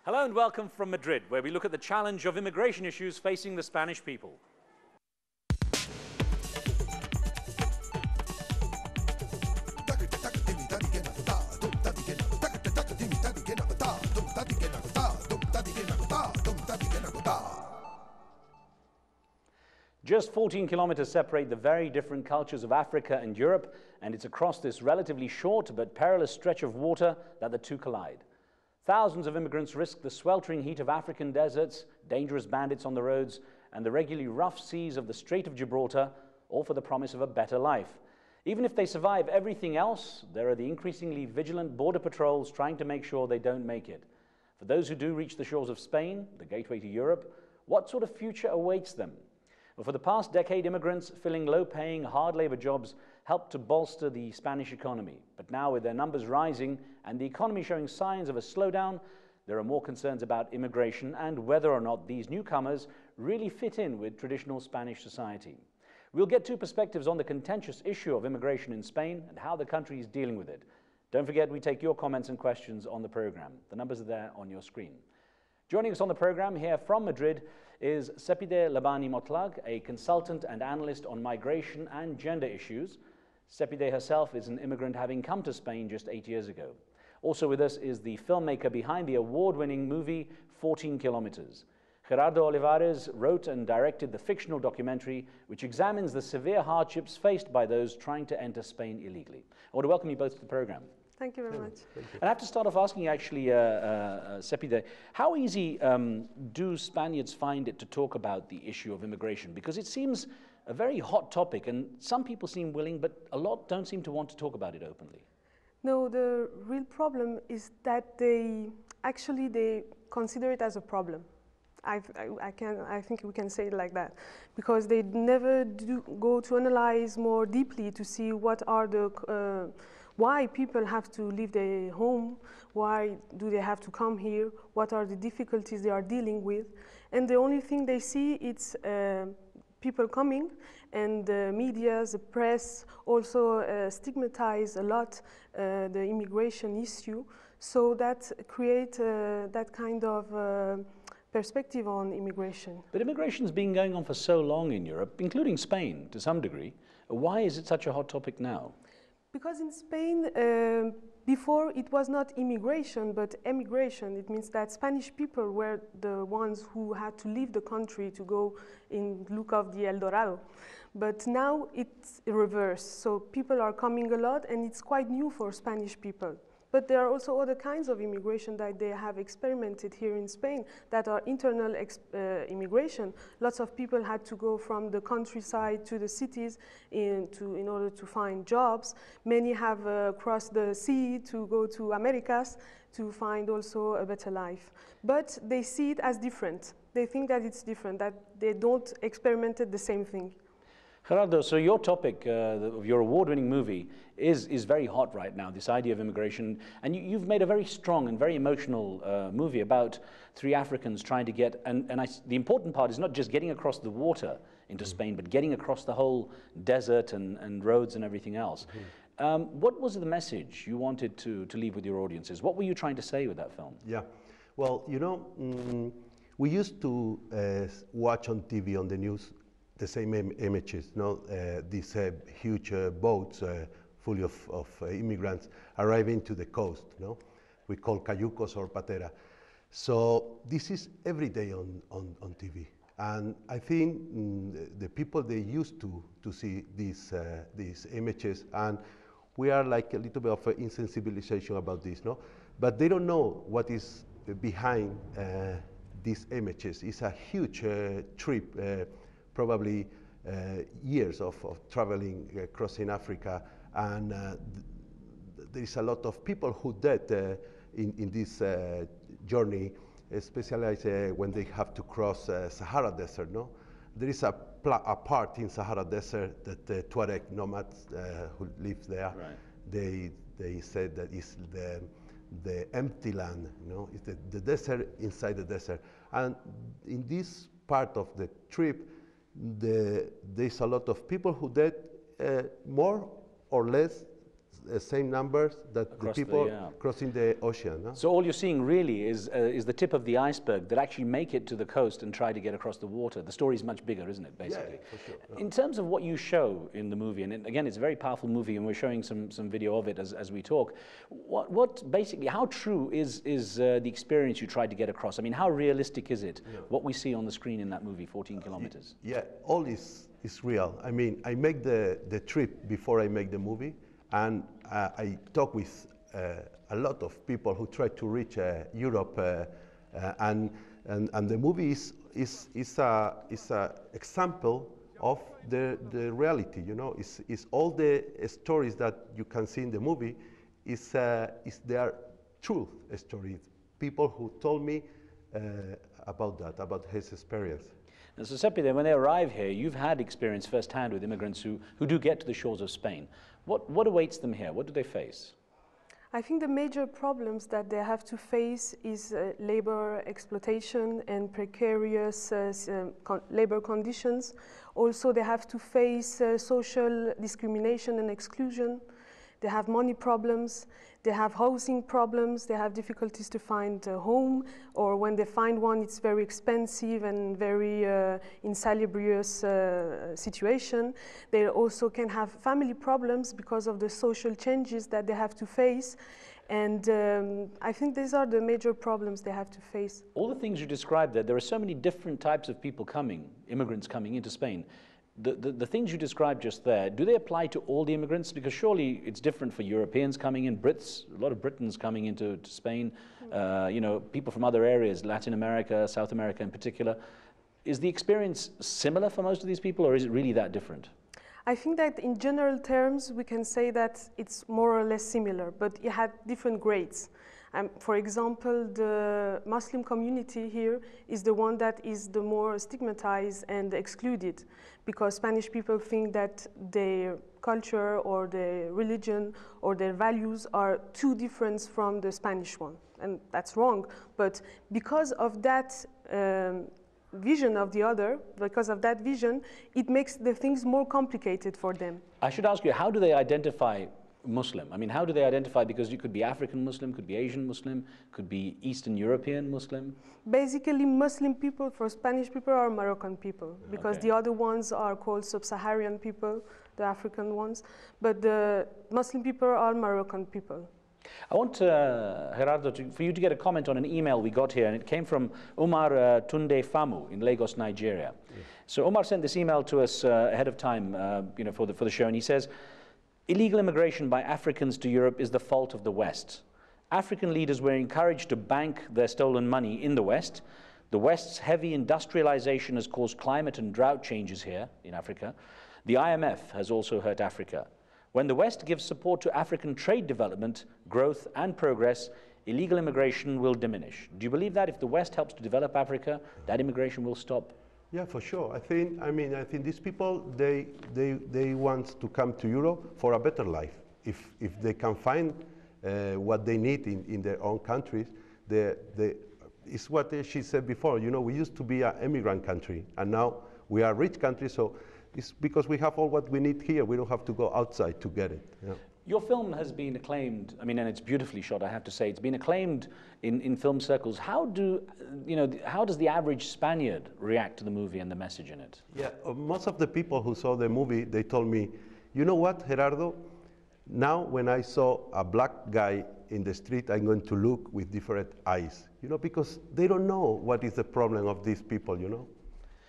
Hello and welcome from Madrid, where we look at the challenge of immigration issues facing the Spanish people. Just 14 kilometers separate the very different cultures of Africa and Europe, and it's across this relatively short but perilous stretch of water that the two collide. Thousands of immigrants risk the sweltering heat of African deserts, dangerous bandits on the roads, and the regularly rough seas of the Strait of Gibraltar, all for the promise of a better life. Even if they survive everything else, there are the increasingly vigilant border patrols trying to make sure they don't make it. For those who do reach the shores of Spain, the gateway to Europe, what sort of future awaits them? Well, for the past decade, immigrants filling low-paying, hard labor jobs helped to bolster the Spanish economy. But now, with their numbers rising and the economy showing signs of a slowdown, there are more concerns about immigration and whether or not these newcomers really fit in with traditional Spanish society. We'll get two perspectives on the contentious issue of immigration in Spain and how the country is dealing with it. Don't forget, we take your comments and questions on the program. The numbers are there on your screen. Joining us on the program here from Madrid is Sepide Labani Motlag, a consultant and analyst on migration and gender issues. Sepide herself is an immigrant having come to Spain just 8 years ago. Also with us is the filmmaker behind the award-winning movie 14 Kilometers. Gerardo Olivares wrote and directed the fictional documentary which examines the severe hardships faced by those trying to enter Spain illegally. I want to welcome you both to the program. Thank you very much. And I have to start off asking you actually, Sepide, how easy do Spaniards find it to talk about the issue of immigration? Because it seems a very hot topic and some people seem willing, but a lot don't seem to want to talk about it openly. No, the real problem is that they consider it as a problem. I think we can say it like that, because they never do go to analyze more deeply to see what are the why people have to leave their home, why do they have to come here, what are the difficulties they are dealing with, and the only thing they see is people coming, and the media, the press also stigmatize a lot the immigration issue, so that create that kind of perspective on immigration. But immigration's been going on for so long in Europe, including Spain to some degree. Why is it such a hot topic now? Because in Spain, before it was not immigration, but emigration. It means that Spanish people were the ones who had to leave the country to go in look of the El Dorado. But now it's reversed. So people are coming a lot, and it's quite new for Spanish people. But there are also other kinds of immigration that they have experimented here in Spain that are internal immigration. Lots of people had to go from the countryside to the cities in order to find jobs. Many have crossed the sea to go to Americas to find also a better life. But they see it as different. They think that it's different, that they don't experiment the same thing. Gerardo, so your topic of your award-winning movie is very hot right now, this idea of immigration, and you've made a very strong and very emotional movie about three Africans trying to get, the important part is not just getting across the water into Spain, but getting across the whole desert and roads and everything else. What was the message you wanted to leave with your audiences? What were you trying to say with that film? Yeah, well, you know, we used to watch on TV, on the news, the same images, you know, these huge boats full of immigrants arriving to the coast, you know, we call cayucos or patera. So this is every day on TV. And I think the people, they used to see these images, and we are like a little bit of insensibilization about this, no? But they don't know what is behind these images. It's a huge trip, probably years of traveling, crossing Africa, and there is a lot of people who died in this journey, especially when they have to cross Sahara Desert. No, there is a part in Sahara Desert that the Tuareg nomads who live there, right, they said that is the empty land. You know, it's the desert inside the desert, and in this part of the trip, there's a lot of people who died more or less the same numbers that Across the people yeah. crossing the ocean. No? So all you're seeing really is the tip of the iceberg that actually make it to the coast and try to get across the water. The story is much bigger, isn't it, basically? Yeah, for sure. No. In terms of what you show in the movie, and again, it's a very powerful movie, and we're showing some video of it as we talk. What basically, how true is the experience you tried to get across? I mean, how realistic is it, what we see on the screen in that movie, 14 kilometers? Yeah, all is real. I mean, I make the trip before I make the movie, and I talk with a lot of people who try to reach Europe, and the movie is a example of the reality. You know, is all the stories that you can see in the movie is their truth stories. People who told me about that, about his experience. And so, Seppi, when they arrive here, you've had experience firsthand with immigrants who do get to the shores of Spain. What awaits them here? What do they face? I think the major problems that they have to face is labor exploitation and precarious labor conditions. Also, they have to face social discrimination and exclusion. They have money problems, they have housing problems, they have difficulties to find a home, or when they find one, it's very expensive and very insalubrious situation. They also can have family problems because of the social changes that they have to face. And I think these are the major problems they have to face. All the things you described there are so many different types of people coming, immigrants coming into Spain. The things you described just there, do they apply to all the immigrants? Because surely it's different for Europeans coming in, Brits, a lot of Britons coming into Spain, you know, people from other areas, Latin America, South America in particular. Is the experience similar for most of these people, or is it really that different? I think that in general terms, we can say that it's more or less similar, but it had different grades. For example, the Muslim community here is the one that is the more stigmatized and excluded, because Spanish people think that their culture or their religion or their values are too different from the Spanish one, and that's wrong. But because of that vision of the other, because of that vision, it makes the things more complicated for them. I should ask you, how do they identify Muslim? I mean, how do they identify? Because you could be African Muslim, could be Asian Muslim, could be Eastern European Muslim. Basically, Muslim people for Spanish people are Moroccan people, because Okay. the other ones are called sub-Saharan people, the African ones. But the Muslim people are Moroccan people. I want, Gerardo, for you to get a comment on an email we got here, and it came from Umar Tunde Famu in Lagos, Nigeria. Yes. So Umar sent this email to us ahead of time, you know, for the show, and he says, illegal immigration by Africans to Europe is the fault of the West. African leaders were encouraged to bank their stolen money in the West. The West's heavy industrialization has caused climate and drought changes here in Africa. The IMF has also hurt Africa. When the West gives support to African trade development, growth, and progress, illegal immigration will diminish. Do you believe that if the West helps to develop Africa, that immigration will stop? Yeah, for sure. I think these people, they want to come to Europe for a better life. If they can find what they need in their own countries, it's what she said before. You know, we used to be an immigrant country, and now we are a rich country. So it's because we have all what we need here. We don't have to go outside to get it. Yeah. Your film has been acclaimed, I mean, and it's beautifully shot, I have to say. It's been acclaimed in film circles. How does the average Spaniard react to the movie and the message in it? Yeah, most of the people who saw the movie, they told me, you know what, Gerardo? Now when I saw a black guy in the street, I'm going to look with different eyes, you know, because they don't know what is the problem of these people, you know.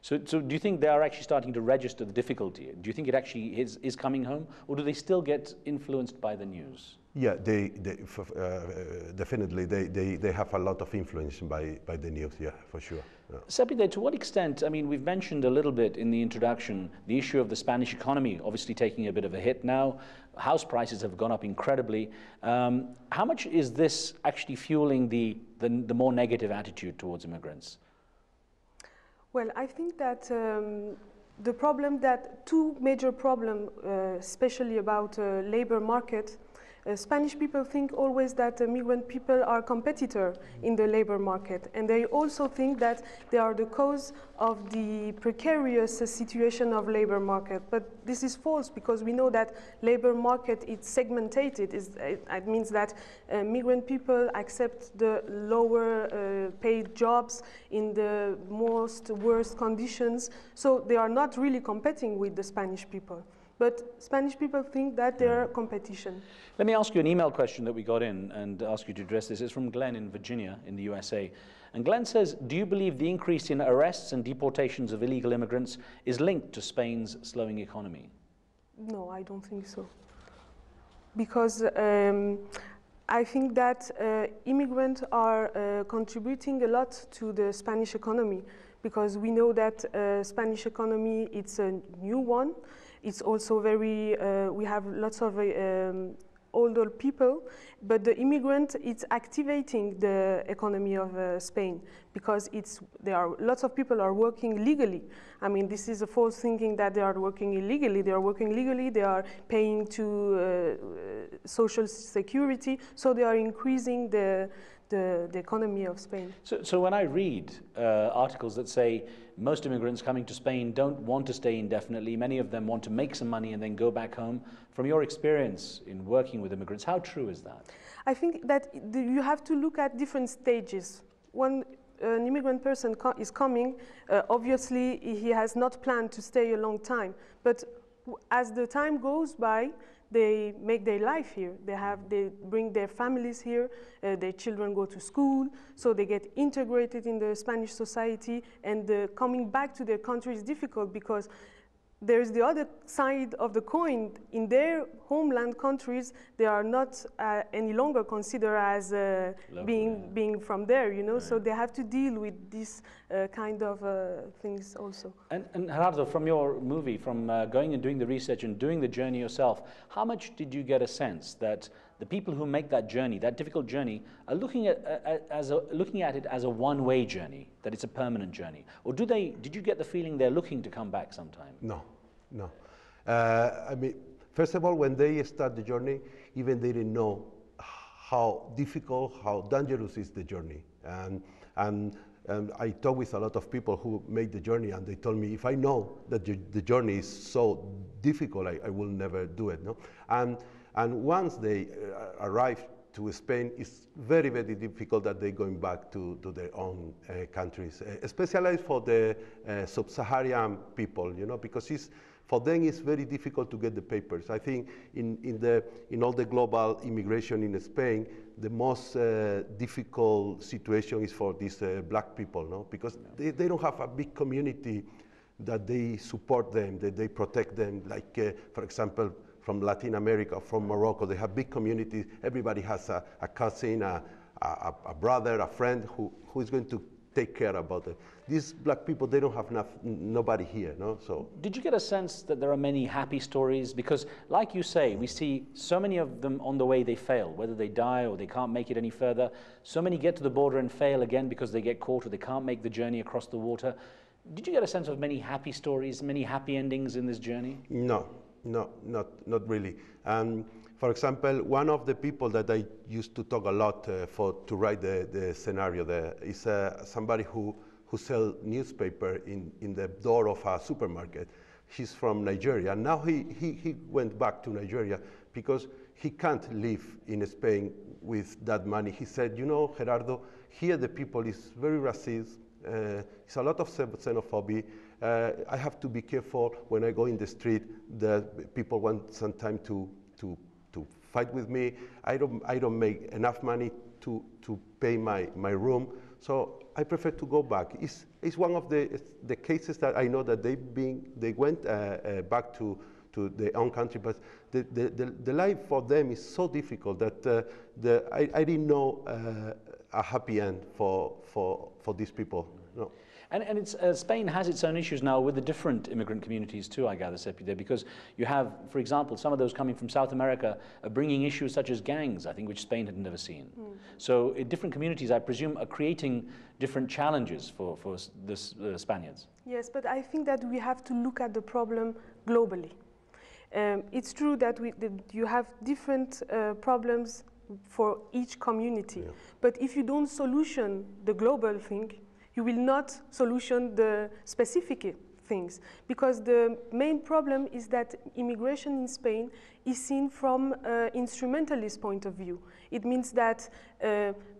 So do you think they are actually starting to register the difficulty? Do you think it actually is coming home, or do they still get influenced by the news? Yeah, definitely. They have a lot of influence by the news, yeah, for sure. Yeah. Seppi, to what extent, I mean, we've mentioned a little bit in the introduction, the issue of the Spanish economy, obviously taking a bit of a hit now. House prices have gone up incredibly. How much is this actually fueling the more negative attitude towards immigrants? Well, I think that two major problems, especially about labor market, Spanish people think always that migrant people are competitor in the labor market, and they also think that they are the cause of the precarious situation of labor market. But this is false, because we know that labor market is segmented. It means that migrant people accept the lower paid jobs in the most worst conditions, so they are not really competing with the Spanish people. But Spanish people think that they're competition. Let me ask you an email question that we got in and ask you to address this. It's from Glenn in Virginia in the USA. And Glenn says, do you believe the increase in arrests and deportations of illegal immigrants is linked to Spain's slowing economy? No, I don't think so. Because I think that immigrants are contributing a lot to the Spanish economy, because we know that Spanish economy, it's a new one. It's also very, we have lots of older people, but the immigrant, it's activating the economy of Spain, because there are lots of people are working legally. I mean, this is a false thinking that they are working illegally. They are working legally, they are paying to social security, so they are increasing the economy of Spain. So when I read articles that say most immigrants coming to Spain don't want to stay indefinitely, many of them want to make some money and then go back home, from your experience in working with immigrants, how true is that? I think that you have to look at different stages. When an immigrant person is coming, obviously he has not planned to stay a long time, but as the time goes by, they make their life here. They bring their families here, their children go to school, so they get integrated in the Spanish society, and coming back to their country is difficult, because there's the other side of the coin. In their homeland countries, they are not any longer considered as being from there, you know, right. So they have to deal with this kind of things also. And Gerardo, from your movie, from going and doing the research and doing the journey yourself, how much did you get a sense that the people who make that journey, that difficult journey, are looking at it as a one-way journey, that it's a permanent journey? Or did you get the feeling they're looking to come back sometime? No. I mean, first of all, when they start the journey, even they didn't know how difficult, how dangerous is the journey. And I talk with a lot of people who make the journey, and they told me, if I know that the journey is so difficult, I will never do it. No? And once they arrive to Spain, it's very, very difficult that they're going back to their own countries, especially for the sub-Saharan people, you know, because for them it's very difficult to get the papers. I think in all the global immigration in Spain, the most difficult situation is for these black people, no? Because they don't have a big community that they support them, that they protect them, like, for example, from Latin America, from Morocco. They have big communities. Everybody has a cousin, a brother, a friend who is going to take care about it. These black people, they don't have nobody here, no? So. Did you get a sense that there are many happy stories? Because like you say, we see so many of them on the way they fail, whether they die or they can't make it any further. So many get to the border and fail again because they get caught or they can't make the journey across the water. Did you get a sense of many happy stories, many happy endings in this journey? No, not really. For example, one of the people that I used to talk a lot to write the scenario there is somebody who sells newspaper in the door of a supermarket. He's from Nigeria, and now he went back to Nigeria because he can't live in Spain with that money. He said, you know, Gerardo, here the people is very racist. It's a lot of xenophobia. I have to be careful when I go in the street. The people want some time to fight with me. I don't make enough money to pay my room, so I prefer to go back. It's one of the cases that I know that they went back to their own country, but the life for them is so difficult that I didn't know a happy end for these people. No. And Spain has its own issues now with the different immigrant communities too, I gather, Sepide, because you have, for example, some of those coming from South America are bringing issues such as gangs, I think, which Spain had never seen. So different communities, I presume, are creating different challenges for the Spaniards. Yes, but I think that we have to look at the problem globally. It's true that you have different problems for each community, but if you don't solution the global thing, you will not solution the specific things, because the main problem is that immigration in Spain is seen from an instrumentalist point of view. It means that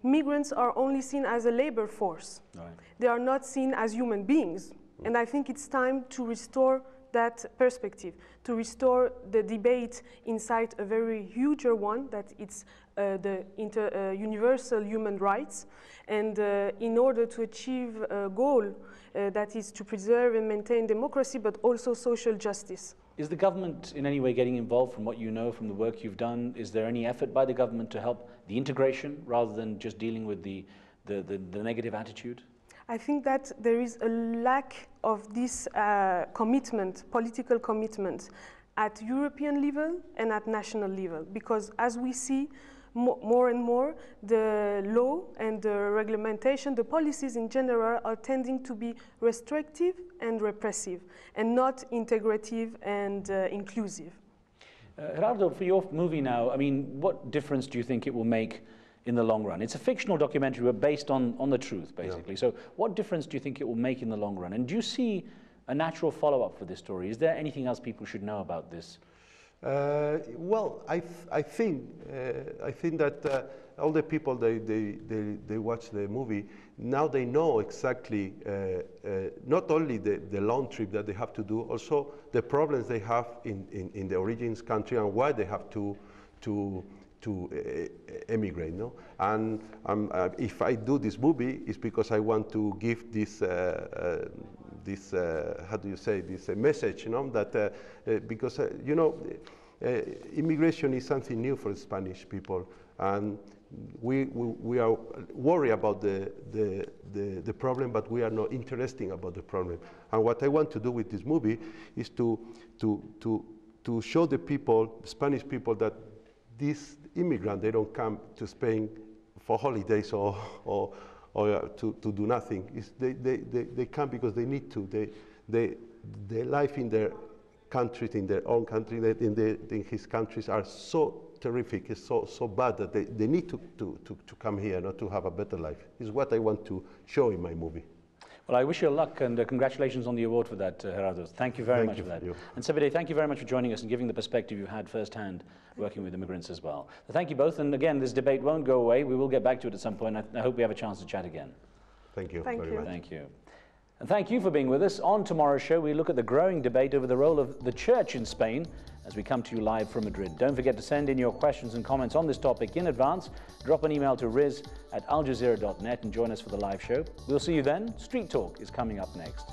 migrants are only seen as a labor force. Right. They are not seen as human beings. And I think it's time to restore that perspective, to restore the debate inside a very huger one, that it's the universal human rights. And in order to achieve a goal that is to preserve and maintain democracy, but also social justice. Is the government in any way getting involved, from what you know, from the work you've done? Is there any effort by the government to help the integration rather than just dealing with the negative attitude? I think that there is a lack of this commitment, political commitment, at European level and at national level, because as we see more and more, the law and the regulation, the policies in general are tending to be restrictive and repressive, and not integrative and inclusive. Gerardo, for your movie now, I mean, what difference do you think it will make in the long run? It's a fictional documentary, but based on the truth, basically. Yeah. So what difference do you think it will make in the long run? And do you see a natural follow-up for this story? Is there anything else people should know about this? Well, I think that all the people they watch the movie, now they know exactly not only the long trip that they have to do, also the problems they have in the origins country and why they have to emigrate, no? And if I do this movie, it's because I want to give this how do you say, this message, you know, that because you know, immigration is something new for the Spanish people, and we are worried about the problem, but we are not interested about the problem. And what I want to do with this movie is to show the people, the Spanish people, that these immigrants, they don't come to Spain for holidays or to do nothing. They come because they need to. Their life in their countries, in their own country, in his countries, are so terrific, it's so bad that they need to come here, not to have a better life. Is what I want to show in my movie. Well, I wish you luck, and congratulations on the award for that, Gerardo. Thank you very much for that. And Sabide, thank you very much for joining us and giving the perspective you had firsthand working with immigrants as well. So thank you both, and again, this debate won't go away. We will get back to it at some point. I hope we have a chance to chat again. Thank you very much. Thank you. And thank you for being with us. On tomorrow's show, we look at the growing debate over the role of the church in Spain as we come to you live from Madrid. Don't forget to send in your questions and comments on this topic in advance. Drop an email to riz@aljazeera.net and join us for the live show. We'll see you then. Street Talk is coming up next.